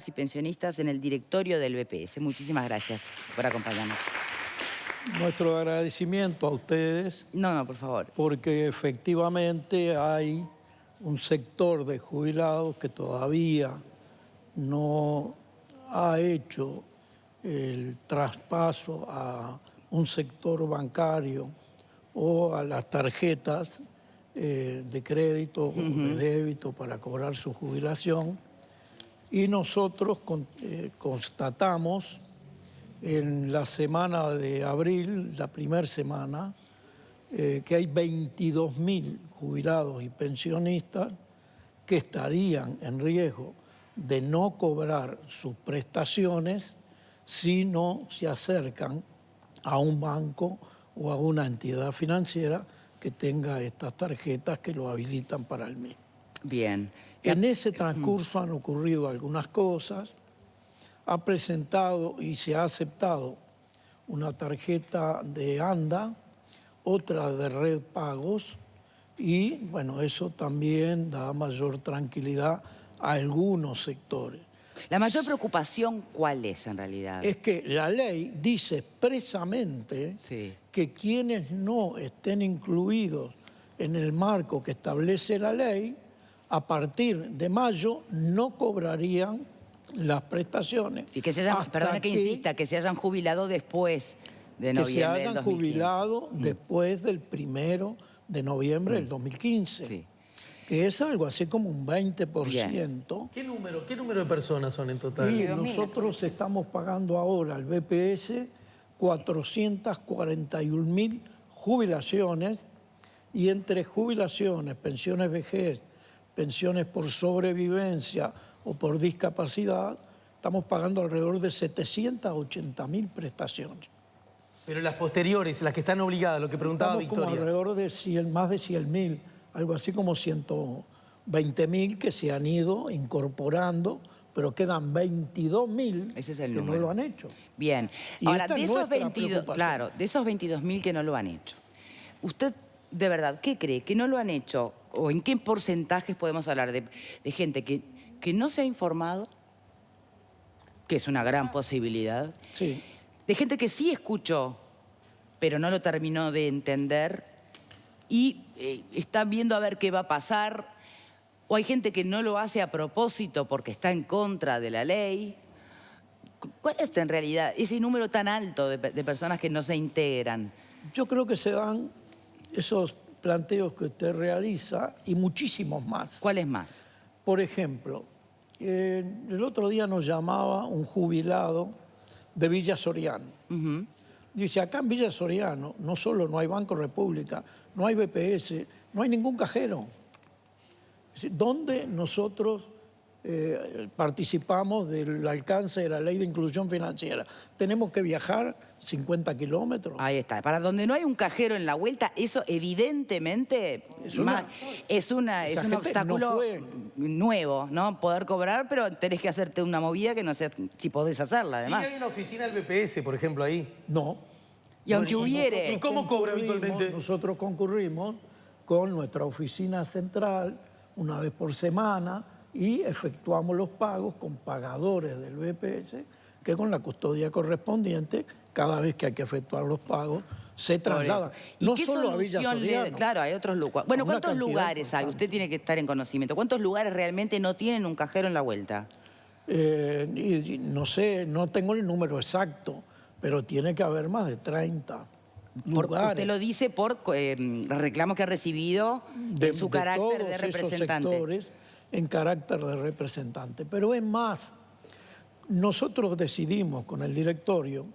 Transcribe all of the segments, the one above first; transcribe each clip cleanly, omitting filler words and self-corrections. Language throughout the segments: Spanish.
y pensionistas en el directorio del BPS. Muchísimas gracias por acompañarnos. Nuestro agradecimiento a ustedes. No, por favor. Porque efectivamente hay un sector de jubilados que todavía no ha hecho el traspaso a un sector bancario o a las tarjetas de crédito o de débito para cobrar su jubilación. Y nosotros constatamos en la semana de abril, la primera semana, que hay 22.000 jubilados y pensionistas que estarían en riesgo de no cobrar sus prestaciones si no se acercan a un banco o a una entidad financiera que tenga estas tarjetas que lo habilitan para el mismo. Bien. En ese transcurso han ocurrido algunas cosas. Ha presentado y se ha aceptado una tarjeta de ANDA, otra de Red Pagos, y bueno, eso también da mayor tranquilidad a algunos sectores. ¿La mayor preocupación cuál es en realidad? Es que la ley dice expresamente que quienes no estén incluidos en el marco que establece la ley, a partir de mayo no cobrarían las prestaciones. Sí, que se hayan, perdona que insista, que se hayan jubilado después de noviembre del 2015. Que se hayan jubilado después del 1 de noviembre del 2015. Sí. Que es algo así como un 20%. Bien. ¿Qué número de personas son en total? Y nosotros estamos pagando ahora al BPS 441.000 jubilaciones, y entre jubilaciones, pensiones vejez, pensiones por sobrevivencia o por discapacidad, estamos pagando alrededor de 780.000 prestaciones. Pero las posteriores, las que están obligadas, lo que preguntaba Estamos como Victoria. alrededor de más de 100.000, algo así como 120.000 que se han ido incorporando, pero quedan 22.000 que no lo han hecho. Bien. Y ahora, esta de es esos nuestra 22, claro, de esos 22.000 que no lo han hecho, ¿usted de verdad qué cree? ¿Que no lo han hecho? ¿O en qué porcentajes podemos hablar de gente que no se ha informado? Que es una gran posibilidad. Sí. De gente que sí escuchó, pero no lo terminó de entender y está viendo a ver qué va a pasar. O hay gente que no lo hace a propósito porque está en contra de la ley. ¿Cuál es en realidad ese número tan alto de personas que no se integran? Yo creo que se dan esos planteos que usted realiza y muchísimos más. ¿Cuáles más? Por ejemplo, el otro día nos llamaba un jubilado de Villa Soriano. Dice, acá en Villa Soriano no solo no hay Banco República, no hay BPS, no hay ningún cajero. Es decir, ¿dónde nosotros participamos del alcance de la Ley de Inclusión Financiera? Tenemos que viajar 50 kilómetros. Ahí está. Para donde no hay un cajero en la vuelta, eso evidentemente es un obstáculo nuevo, ¿no? Poder cobrar, pero tenés que hacerte una movida que no sé si podés hacerla, además. ¿Sí hay una oficina del BPS, por ejemplo, ahí? No. Y aunque hubiere... ¿Y cómo cobra habitualmente? Nosotros concurrimos con nuestra oficina central una vez por semana y efectuamos los pagos con pagadores del BPS que con la custodia correspondiente, cada vez que hay que efectuar los pagos, se traslada. ¿Y no qué solo a Villa Soriano. Claro, hay otros lugares. Bueno, ¿cuántos lugares hay? Usted tiene que estar en conocimiento. ¿Cuántos lugares realmente no tienen un cajero en la vuelta? No sé, no tengo el número exacto, pero tiene que haber más de 30 lugares. Usted lo dice por reclamos que ha recibido en su carácter de representante. Esos sectores, en carácter de representante. Pero es más, nosotros decidimos con el directorio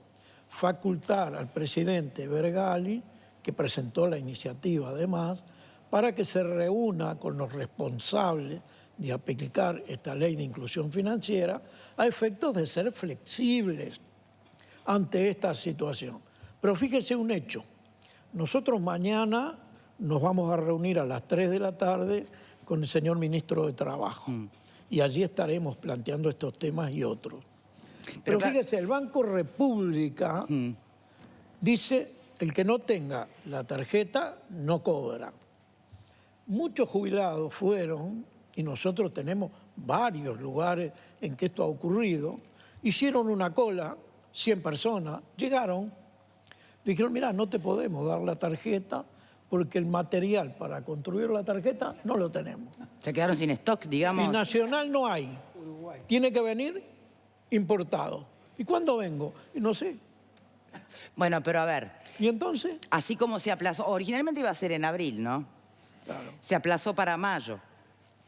facultar al presidente Vergali, que presentó la iniciativa además, para que se reúna con los responsables de aplicar esta ley de inclusión financiera a efectos de ser flexibles ante esta situación. Pero fíjese un hecho, nosotros mañana nos vamos a reunir a las 3 de la tarde con el señor ministro de Trabajo y allí estaremos planteando estos temas y otros. Pero fíjese, el Banco República dice, el que no tenga la tarjeta no cobra. Muchos jubilados fueron, y nosotros tenemos varios lugares en que esto ha ocurrido, hicieron una cola, 100 personas, llegaron, dijeron, mira, no te podemos dar la tarjeta porque el material para construir la tarjeta no lo tenemos. Se quedaron sin stock, digamos. Y nacional no hay. Tiene que venir importado. ¿Y cuándo vengo? Y no sé. Bueno, pero a ver, ¿Y entonces? así como se aplazó, originalmente iba a ser en abril, ¿no? Claro. Se aplazó para mayo.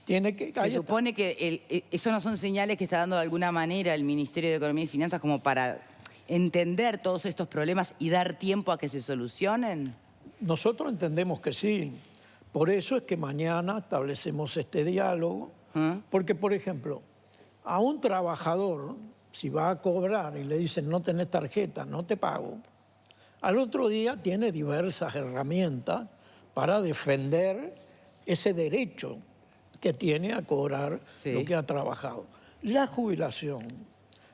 Tiene que... Se supone que eso no son señales que está dando de alguna manera el Ministerio de Economía y Finanzas como para entender todos estos problemas y dar tiempo a que se solucionen. Nosotros entendemos que sí. Por eso es que mañana establecemos este diálogo. Porque, por ejemplo, a un trabajador, si va a cobrar y le dicen no tenés tarjeta, no te pago, al otro día tiene diversas herramientas para defender ese derecho que tiene a cobrar lo que ha trabajado. La jubilación,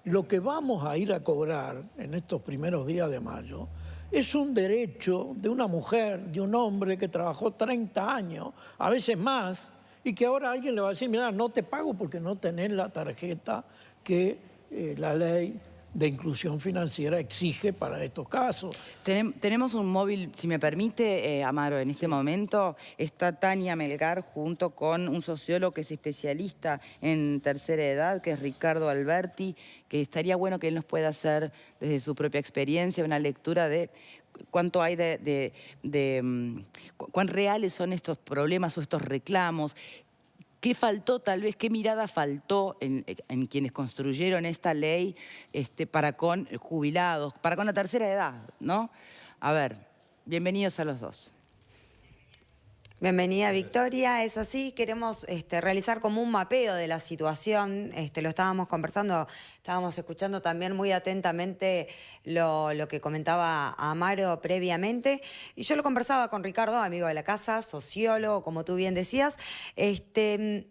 lo que vamos a ir a cobrar en estos primeros días de mayo, es un derecho de una mujer, de un hombre que trabajó 30 años, a veces más, y que ahora alguien le va a decir, mira, no te pago porque no tenés la tarjeta que la ley de inclusión financiera exige para estos casos. Tenemos un móvil, si me permite, Amaro, en este momento está Tania Melgar junto con un sociólogo que es especialista en tercera edad, que es Ricardo Alberti, que estaría bueno que él nos pueda hacer desde su propia experiencia una lectura de cuánto hay cuán reales son estos problemas o estos reclamos. ¿Qué faltó tal vez, qué mirada faltó en quienes construyeron esta ley para con jubilados, para con la tercera edad, ¿no? A ver, bienvenidos a los dos. Bienvenida, Victoria. Es así, queremos realizar como un mapeo de la situación. Lo estábamos conversando, estábamos escuchando también muy atentamente lo que comentaba Amaro previamente. Y yo lo conversaba con Ricardo, amigo de la casa, sociólogo, como tú bien decías, que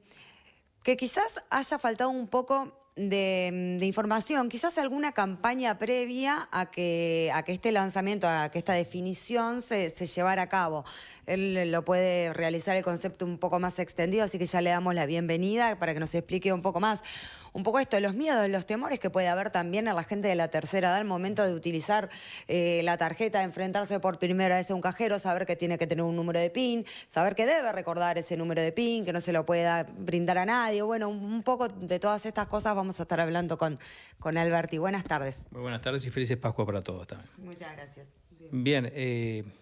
quizás haya faltado un poco de información, quizás alguna campaña previa a que este lanzamiento, a que esta definición se llevara a cabo. Él lo puede realizar el concepto un poco más extendido, así que ya le damos la bienvenida para que nos explique un poco más, un poco esto, los miedos, los temores que puede haber también en la gente de la tercera edad al momento de utilizar la tarjeta, enfrentarse por primera vez a un cajero, saber que tiene que tener un número de PIN, saber que debe recordar ese número de PIN, que no se lo pueda brindar a nadie. Bueno, un poco de todas estas cosas vamos a estar hablando con Alberti. Buenas tardes. Muy buenas tardes y felices Pascua para todos también. Muchas gracias. Bien,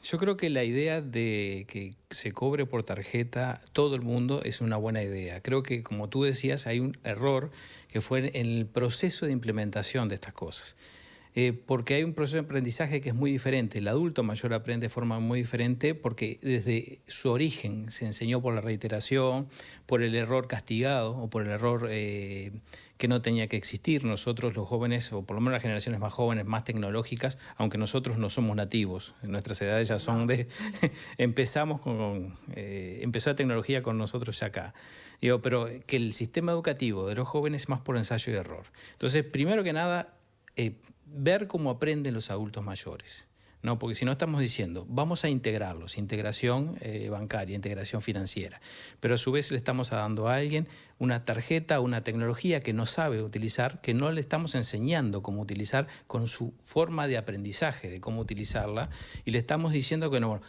yo creo que la idea de que se cobre por tarjeta todo el mundo es una buena idea. Creo que, como tú decías, hay un error que fue en el proceso de implementación de estas cosas. Porque hay un proceso de aprendizaje que es muy diferente. El adulto mayor aprende de forma muy diferente porque desde su origen se enseñó por la reiteración, por el error castigado o por el error que no tenía que existir. Nosotros los jóvenes, o por lo menos las generaciones más jóvenes, más tecnológicas, aunque nosotros no somos nativos, nuestras edades ya son de... empezó la tecnología con nosotros ya acá. Digo, pero que el sistema educativo de los jóvenes es más por ensayo y error. Entonces, primero que nada, ver cómo aprenden los adultos mayores, ¿no? Porque si no estamos diciendo, vamos a integrarlos, integración bancaria, integración financiera, pero a su vez le estamos dando a alguien una tarjeta, una tecnología que no sabe utilizar, que no le estamos enseñando cómo utilizar con su forma de aprendizaje, de cómo utilizarla, y le estamos diciendo que no,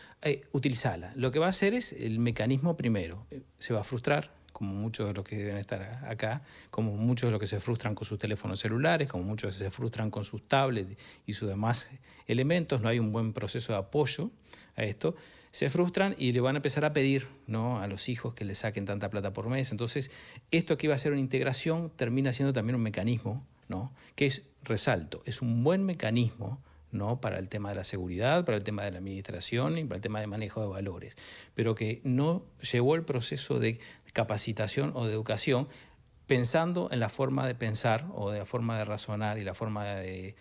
utilizala. Lo que va a hacer es el mecanismo primero, se va a frustrar, como muchos de los que deben estar acá, como muchos de los que se frustran con sus teléfonos celulares, como muchos se frustran con sus tablets y sus demás elementos, no hay un buen proceso de apoyo a esto, se frustran y le van a empezar a pedir, ¿no?, a los hijos que le saquen tanta plata por mes. Entonces, esto que iba a ser una integración termina siendo también un mecanismo, ¿no?, que es, resalto, es un buen mecanismo, ¿no?, para el tema de la seguridad, para el tema de la administración y para el tema de manejo de valores, pero que no llevó el proceso de capacitación o de educación pensando en la forma de pensar o de la forma de razonar y la forma de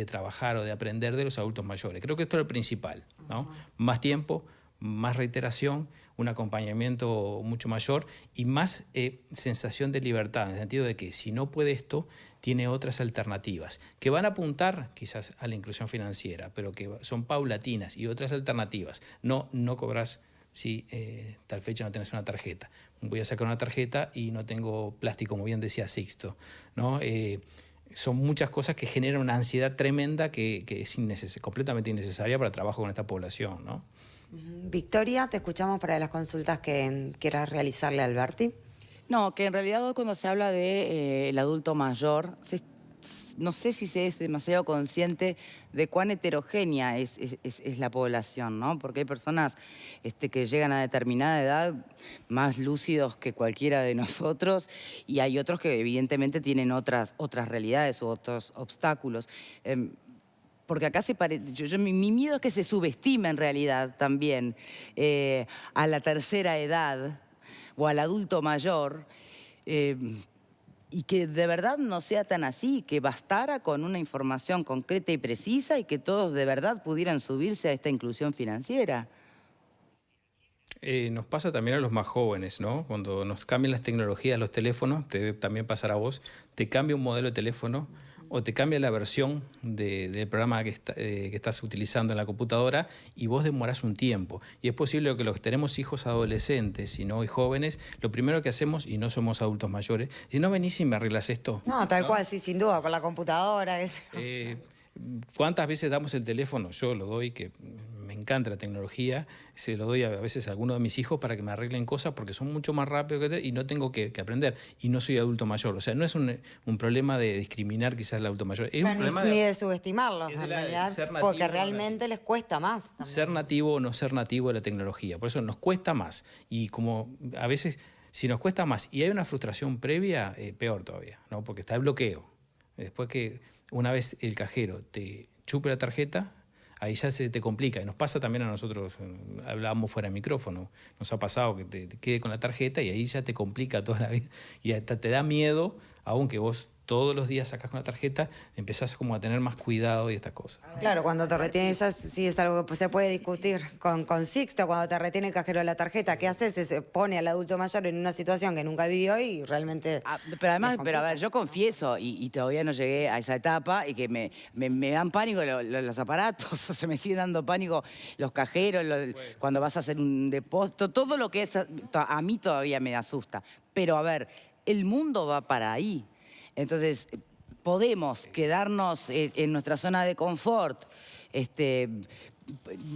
trabajar o de aprender de los adultos mayores. Creo que esto es lo principal, ¿no? Más tiempo, más reiteración, un acompañamiento mucho mayor y más sensación de libertad, en el sentido de que si no puede esto, tiene otras alternativas que van a apuntar quizás a la inclusión financiera, pero que son paulatinas y otras alternativas. No cobras si tal fecha no tenés una tarjeta. Voy a sacar una tarjeta y no tengo plástico, como bien decía Sixto, ¿no? Son muchas cosas que generan una ansiedad tremenda que es completamente innecesaria para el trabajo con esta población, ¿no? Victoria, te escuchamos para las consultas que quieras realizarle a Alberti. No, que en realidad cuando se habla de el adulto mayor, no sé si se es demasiado consciente de cuán heterogénea es la población, ¿no? Porque hay personas que llegan a determinada edad más lúcidos que cualquiera de nosotros y hay otros que evidentemente tienen otras realidades u otros obstáculos. Porque acá mi miedo es que se subestime en realidad también a la tercera edad o al adulto mayor y que de verdad no sea tan así, que bastara con una información concreta y precisa y que todos de verdad pudieran subirse a esta inclusión financiera. Nos pasa también a los más jóvenes, ¿no? Cuando nos cambian las tecnologías, los teléfonos, te debe también pasar a vos, te cambia un modelo de teléfono o te cambia la versión del programa que estás utilizando en la computadora y vos demorás un tiempo. Y es posible que los que tenemos hijos adolescentes y no y jóvenes, lo primero que hacemos, y no somos adultos mayores, si no venís y me arreglas esto. No, tal cual, sí, sin duda, con la computadora. ¿Cuántas veces damos el teléfono? Yo lo doy, que me encanta la tecnología, se lo doy a veces a alguno de mis hijos para que me arreglen cosas porque son mucho más rápidos y no tengo que aprender. Y no soy adulto mayor. O sea, no es un problema de discriminar quizás al adulto mayor. Es un problema ni de subestimarlos, es en de realidad, ser nativo, porque realmente les cuesta más. También. Ser nativo o no ser nativo de la tecnología. Por eso nos cuesta más. Y como a veces, si nos cuesta más y hay una frustración previa, peor todavía, ¿no? Porque está el bloqueo. Después que una vez el cajero te chupe la tarjeta, ahí ya se te complica. Y nos pasa también a nosotros, hablábamos fuera de micrófono, nos ha pasado que te quede con la tarjeta y ahí ya te complica toda la vida. Y hasta te da miedo, aunque vos todos los días sacás con la tarjeta, empezás como a tener más cuidado y estas cosas. Claro, cuando te retiene esas, sí es algo que se puede discutir con Sixto, cuando te retiene el cajero de la tarjeta, ¿qué haces? Se pone al adulto mayor en una situación que nunca vivió y realmente... Pero además, a ver, yo confieso, y todavía no llegué a esa etapa, y que me dan pánico los aparatos, se me siguen dando pánico los cajeros, cuando vas a hacer un depósito, todo lo que es, a mí todavía me asusta. Pero a ver, el mundo va para ahí. Entonces, podemos quedarnos en nuestra zona de confort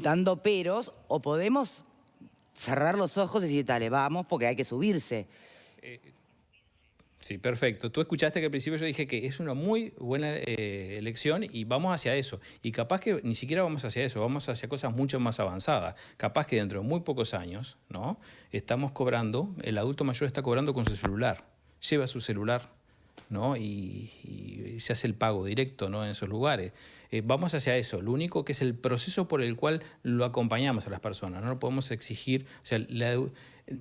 dando peros o podemos cerrar los ojos y decir, dale, vamos, porque hay que subirse. Sí, perfecto. Tú escuchaste que al principio yo dije que es una muy buena elección y vamos hacia eso. Y capaz que ni siquiera vamos hacia eso, vamos hacia cosas mucho más avanzadas. Capaz que dentro de muy pocos años, ¿no? Estamos cobrando, el adulto mayor está cobrando con su celular. Lleva su celular, ¿no? Y se hace el pago directo, ¿no? En esos lugares. Vamos hacia eso. Lo único que es el proceso por el cual lo acompañamos a las personas. No lo podemos exigir, o sea,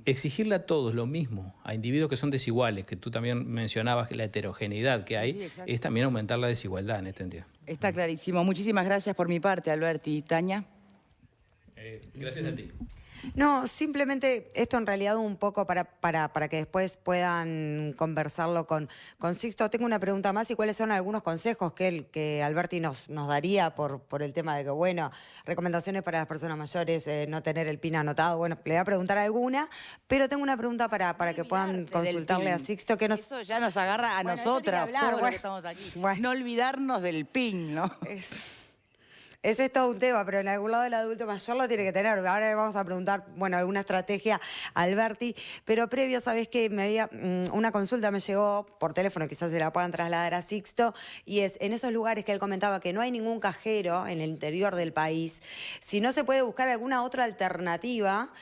exigirle a todos lo mismo, a individuos que son desiguales, que tú también mencionabas la heterogeneidad que hay, sí, es también aumentar la desigualdad en este sentido. Está clarísimo. Muchísimas gracias por mi parte, Alberti. Tania. Gracias a ti. No, simplemente esto en realidad un poco para que después puedan conversarlo con Sixto. Tengo una pregunta más y cuáles son algunos consejos que Alberti nos daría por el tema de que, bueno, recomendaciones para las personas mayores, no tener el PIN anotado. Bueno, le voy a preguntar alguna, pero tengo una pregunta para que puedan consultarle a Sixto. Eso ya nos agarra a nosotras, todos los que estamos aquí. Bueno. No olvidarnos del PIN, ¿no? Ese es todo un tema, pero en algún lado el adulto mayor lo tiene que tener. Ahora le vamos a preguntar, bueno, alguna estrategia a Alberti, pero previo, ¿sabés qué? Una consulta me llegó por teléfono, quizás se la puedan trasladar a Sixto, y es en esos lugares que él comentaba que no hay ningún cajero en el interior del país, si no se puede buscar alguna otra alternativa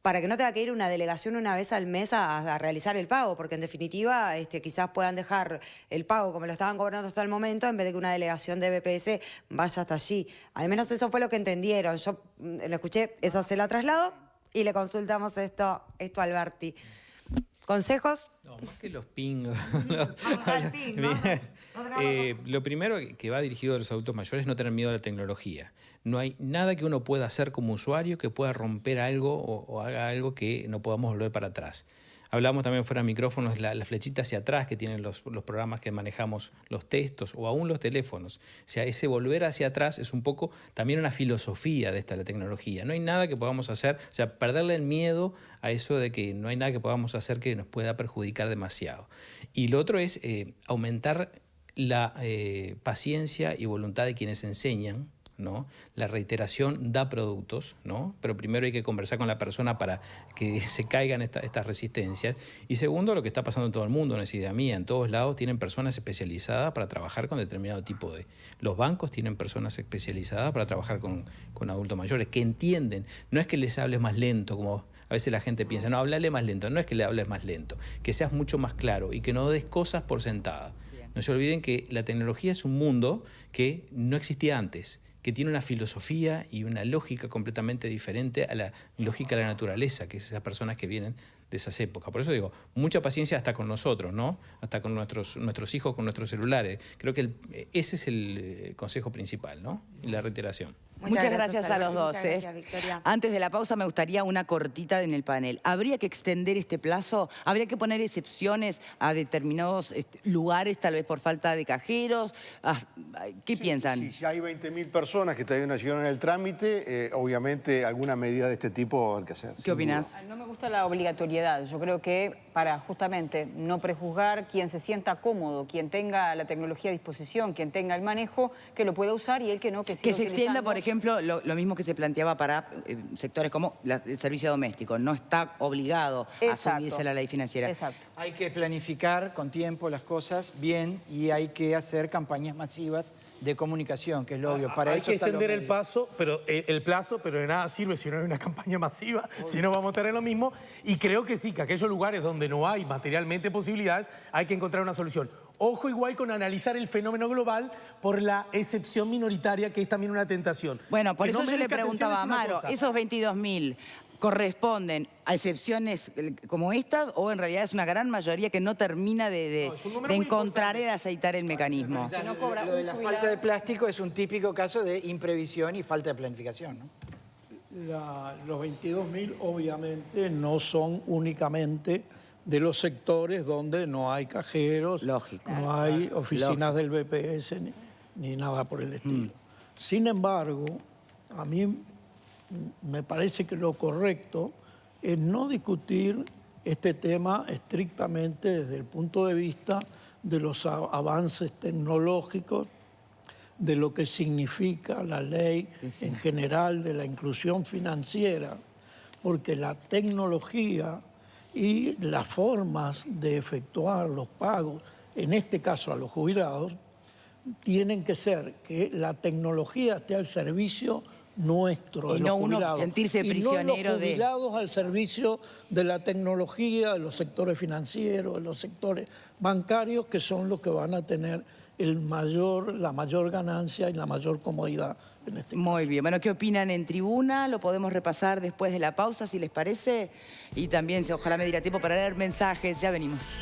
para que no tenga que ir una delegación una vez al mes a realizar el pago, porque en definitiva quizás puedan dejar el pago como lo estaban cobrando hasta el momento, en vez de que una delegación de BPS vaya hasta allí. Al menos eso fue lo que entendieron. Yo lo escuché, esa se la traslado y le consultamos esto a Alberti. ¿Consejos? No, más que los pingos. Lo primero que va dirigido a los adultos mayores es no tener miedo a la tecnología. No hay nada que uno pueda hacer como usuario que pueda romper algo o haga algo que no podamos volver para atrás. Hablábamos también fuera de micrófonos, la flechita hacia atrás que tienen los programas que manejamos, los textos o aún los teléfonos. O sea, ese volver hacia atrás es un poco también una filosofía de la tecnología. No hay nada que podamos hacer, o sea, perderle el miedo a eso de que no hay nada que podamos hacer que nos pueda perjudicar demasiado. Y lo otro es aumentar la paciencia y voluntad de quienes enseñan, ¿no? La reiteración da productos, ¿no? Pero primero hay que conversar con la persona para que se caigan estas resistencias. Y segundo, lo que está pasando en todo el mundo, no es idea mía, en todos lados tienen personas especializadas para trabajar con determinado tipo de... Los bancos tienen personas especializadas para trabajar con adultos mayores, que entienden, no es que les hables más lento, como a veces la gente piensa, no, háblale más lento, no es que le hables más lento, que seas mucho más claro y que no des cosas por sentadas. No se olviden que la tecnología es un mundo que no existía antes, que tiene una filosofía y una lógica completamente diferente a la lógica de la naturaleza, que es esas personas que vienen de esas épocas. Por eso digo, mucha paciencia hasta con nosotros, ¿no? Hasta con nuestros hijos, con nuestros celulares. Creo que ese es el consejo principal, ¿no? La reiteración. Muchas gracias a los dos. Muchas gracias, Victoria. Antes de la pausa me gustaría una cortita en el panel. ¿Habría que extender este plazo? ¿Habría que poner excepciones a determinados lugares, tal vez por falta de cajeros? ¿Qué piensan? Sí, si hay 20.000 personas que todavía no hicieron el trámite, obviamente alguna medida de este tipo va a haber que hacer. ¿Qué opinas? No me gusta la obligatoriedad. Yo creo que para justamente no prejuzgar, quien se sienta cómodo, quien tenga la tecnología a disposición, quien tenga el manejo, que lo pueda usar y el que no, que siga Que se extienda, utilizando. por ejemplo, lo mismo que se planteaba para sectores como el servicio doméstico. No está obligado a Exacto. subirse a la ley financiera. Exacto. Hay que planificar con tiempo las cosas bien y hay que hacer campañas masivas de comunicación, que es lo obvio. Para hay eso que están los extender el medios. plazo, pero de nada sirve si no hay una campaña masiva, si no vamos a tener lo mismo. Y creo que sí, que aquellos lugares donde no hay materialmente posibilidades, hay que encontrar una solución. Ojo igual con analizar el fenómeno global por la excepción minoritaria, que es también una tentación. Bueno, por Que eso no yo le merezca atención preguntaba a es una Amaro, cosa. ¿esos 22.000 corresponden a excepciones como estas o en realidad es una gran mayoría que no termina de es un número muy encontrar importante. y de aceitar el mecanismo? Si no cobra Lo de un la jubilado. falta de plástico es un típico caso de imprevisión y falta de planificación, ¿no? Los 22.000 obviamente no son únicamente de los sectores donde no hay cajeros, Lógico. no hay oficinas del BPS ni nada por el estilo. Sin embargo, a mí me parece que lo correcto es no discutir este tema estrictamente desde el punto de vista de los avances tecnológicos, de lo que significa la ley en general, de la inclusión financiera, porque la tecnología y las formas de efectuar los pagos, en este caso a los jubilados, tienen que ser que la tecnología esté al servicio nuestro, Y de no los uno jubilados. sentirse Y prisionero no de- los jubilados al servicio de la tecnología, de los sectores financieros, de los sectores bancarios, que son los que van a tener la mayor ganancia y la mayor comodidad en este caso. Muy bien. Bueno, ¿qué opinan en tribuna? Lo podemos repasar después de la pausa, si les parece. Y también, ojalá me diera tiempo para leer mensajes. Ya venimos.